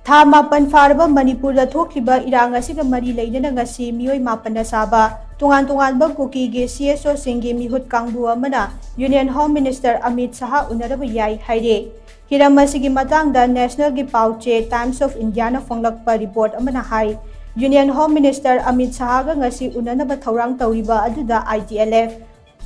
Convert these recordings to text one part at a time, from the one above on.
Tha mapan faraba Manipur da thokliba irang asiga mari leinana ngasi Meeoi mapana Saba Tongan-Tonganba Kuki ge Cso Shing ge Meehut Kangbu Amana Union Home Minister Amit Shah UNARABA yai HAIRI hiram asigi matangda National gi pauche Times of India na fonglakpa report amana hai Union Home Minister Amit Shah ga ngasi unanaba thaurang tawriba aduda ITLF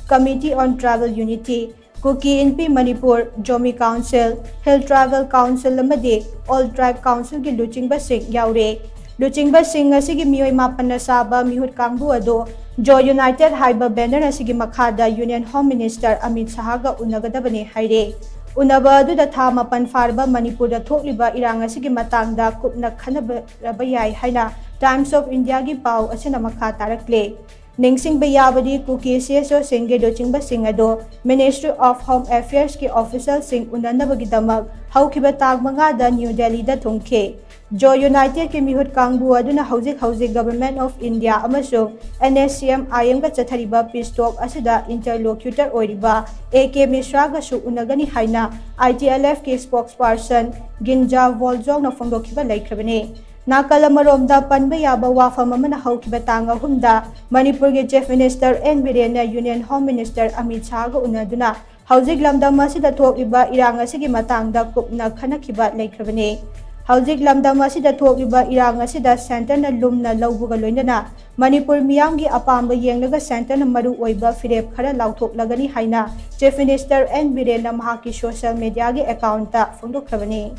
Committee on Travel Unity Kuki NP Manipur Jomi Council Hill Travel Council amadi All Tribe Council ki luchingba sing yaure luchingba sing asigi Meeoi mapana Saba Meehut Kangbu ado Jo United haiba banner asigi makhada Union Home Minister Amit Shah ga unagadabane haire unaba aduda tha mapan farba Manipur da thokliba irang asigi matangda kupna khanaba yai haina Times of India gi pau asina makha tarakle Ningsing bayabadi Kuki Cso Shing ge luchingba sing ado Ministry of Home Affairs ki official sing unanabagi damak haukiba tagmanga da New Delhi da thungke Jo United ki Meehut Kangbu aduna hauzik Government of India amasung NSCM IRANG ga chathariba peace talk asida interlocutor oiriba AK Mishra ga su unagani haina ITLF ki spokesperson Ginja Woljong na phongdokiba laikhrabane Nakalamaromda panba yaba wafam amana haukiba tanga humda Manipur ge Chief Minister N Birena Union Home Minister Amit Shah ga unaduna hauzik lamdam asida thokliba irang asigi matangda kupna khanakiba laikhrabane hauzik lamdam asida thokliba irang asida center na lumna lawbuga loinana Manipur miyamgi apamba yenglaga center na maru oiba firep khara lauthoklagani haina Chief Minister N Birena mahaki social media ge account ta phongdokhrabane